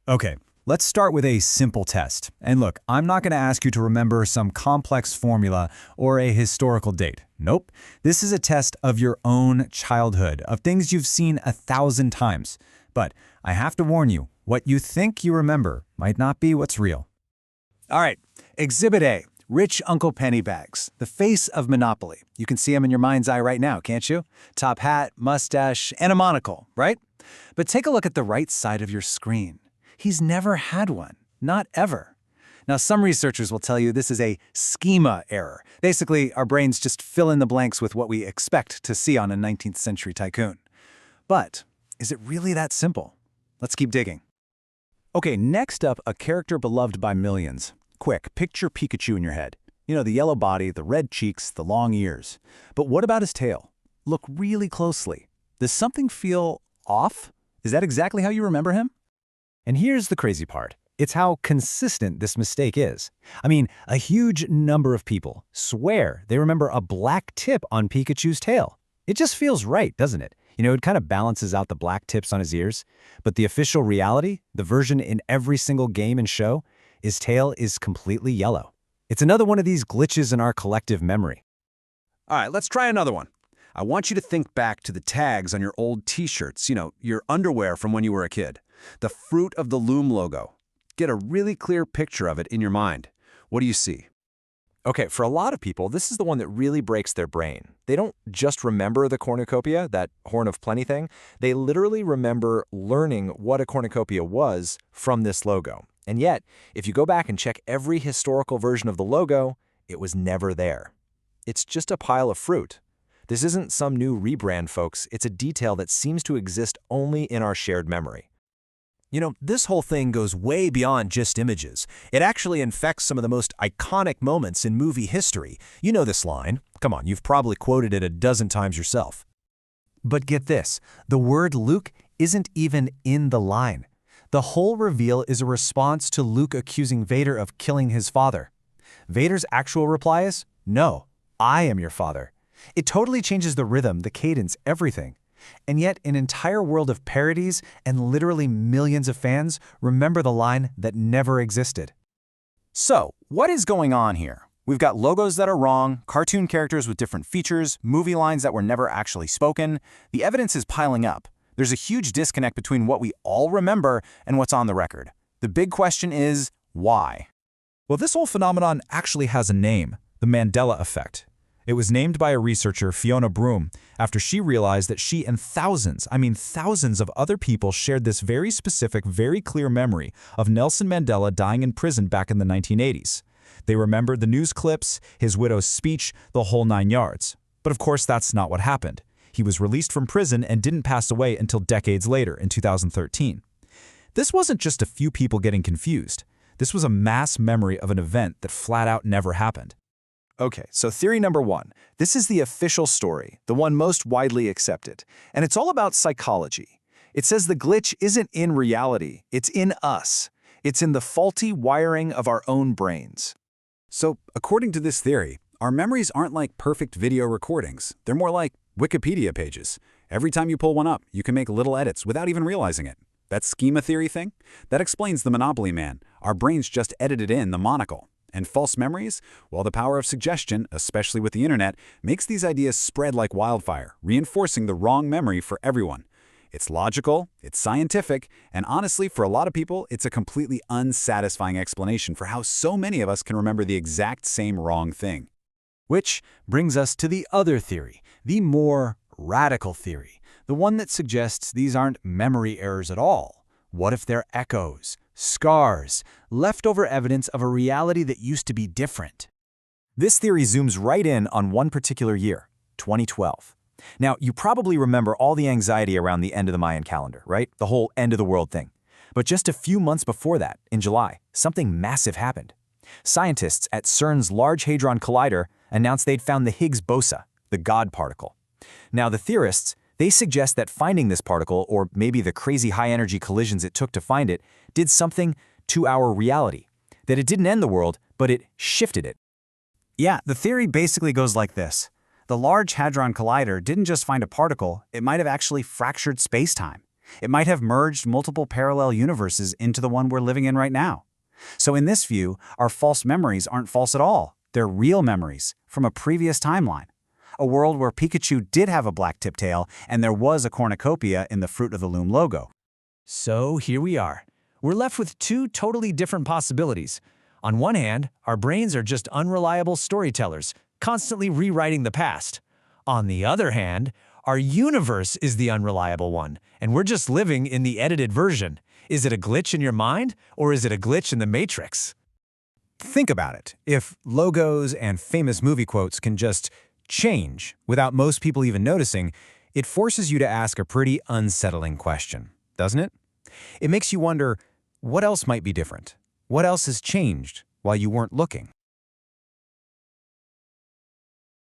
Okay, let's start with a simple test. And look, I'm not going to ask you to remember some complex formula or a historical date. Nope. This is a test of your own childhood, of things you've seen 1,000 times. But I have to warn you, what you think you remember might not be what's real. All right, Exhibit A, Rich Uncle Pennybags, the face of Monopoly. You can see him in your mind's eye right now, can't you? Top hat, mustache, and a monocle, right? But take a look at the right side of your screen. He's never had one, not ever. Now, some researchers will tell you this is a schema error. Basically, our brains just fill in the blanks with what we expect to see on a 19th century tycoon. But is it really that simple? Let's keep digging. Okay, next up, a character beloved by millions. Quick, picture Pikachu in your head. You know, the yellow body, the red cheeks, the long ears. But what about his tail? Look really closely. Does something feel off? Is that exactly how you remember him? And here's the crazy part. It's how consistent this mistake is. I mean, a huge number of people swear they remember a black tip on Pikachu's tail. It just feels right, doesn't it? You know, it kind of balances out the black tips on his ears. But the official reality, the version in every single game and show, his tail is completely yellow. It's another one of these glitches in our collective memory. All right, let's try another one. I want you to think back to the tags on your old t-shirts, you know, your underwear from when you were a kid. The Fruit of the Loom logo. Get a really clear picture of it in your mind. What do you see? Okay, for a lot of people, this is the one that really breaks their brain. They don't just remember the cornucopia, that horn of plenty thing. They literally remember learning what a cornucopia was from this logo. And yet, if you go back and check every historical version of the logo, it was never there. It's just a pile of fruit. This isn't some new rebrand, folks. It's a detail that seems to exist only in our shared memory. You know, this whole thing goes way beyond just images. It actually infects some of the most iconic moments in movie history. You know this line. Come on, you've probably quoted it a dozen times yourself. But get this, the word Luke isn't even in the line. The whole reveal is a response to Luke accusing Vader of killing his father. Vader's actual reply is, "No, I am your father." It totally changes the rhythm, the cadence, everything. And yet, an entire world of parodies and literally millions of fans remember the line that never existed. So, what is going on here? We've got logos that are wrong, cartoon characters with different features, movie lines that were never actually spoken. The evidence is piling up. There's a huge disconnect between what we all remember and what's on the record. The big question is, why? Well, this whole phenomenon actually has a name, the Mandela Effect. It was named by a researcher, Fiona Broom, after she realized that she and thousands of other people shared this very specific, very clear memory of Nelson Mandela dying in prison back in the 1980s. They remembered the news clips, his widow's speech, the whole 9 yards. But of course, that's not what happened. He was released from prison and didn't pass away until decades later, in 2013. This wasn't just a few people getting confused. This was a mass memory of an event that flat out never happened. Okay, so theory number one. This is the official story, the one most widely accepted. And it's all about psychology. It says the glitch isn't in reality, it's in us. It's in the faulty wiring of our own brains. So, according to this theory, our memories aren't like perfect video recordings. They're more like Wikipedia pages. Every time you pull one up, you can make little edits without even realizing it. That schema theory thing? That explains the Monopoly Man. Our brains just edited in the monocle. And false memories? Well, the power of suggestion, especially with the internet, makes these ideas spread like wildfire, reinforcing the wrong memory for everyone. It's logical, it's scientific, and honestly, for a lot of people, it's a completely unsatisfying explanation for how so many of us can remember the exact same wrong thing. Which brings us to the other theory, the more radical theory, the one that suggests these aren't memory errors at all. What if they're echoes, scars, leftover evidence of a reality that used to be different? This theory zooms right in on one particular year, 2012. Now, you probably remember all the anxiety around the end of the Mayan calendar, right? The whole end of the world thing. But just a few months before that, in July, something massive happened. Scientists at CERN's Large Hadron Collider announced they'd found the Higgs boson, the God particle. Now, the theorists, they suggest that finding this particle, or maybe the crazy high-energy collisions it took to find it, did something to our reality. That it didn't end the world, but it shifted it. Yeah, the theory basically goes like this. The Large Hadron Collider didn't just find a particle, it might have actually fractured space-time. It might have merged multiple parallel universes into the one we're living in right now. So in this view, our false memories aren't false at all. They're real memories from a previous timeline. A world where Pikachu did have a black tip tail and there was a cornucopia in the Fruit of the Loom logo. So here we are. We're left with two totally different possibilities. On one hand, our brains are just unreliable storytellers, constantly rewriting the past. On the other hand, our universe is the unreliable one, and we're just living in the edited version. Is it a glitch in your mind, or is it a glitch in the Matrix? Think about it. If logos and famous movie quotes can just change without most people even noticing, it forces you to ask a pretty unsettling question, doesn't it? It makes you wonder, what else might be different? What else has changed while you weren't looking?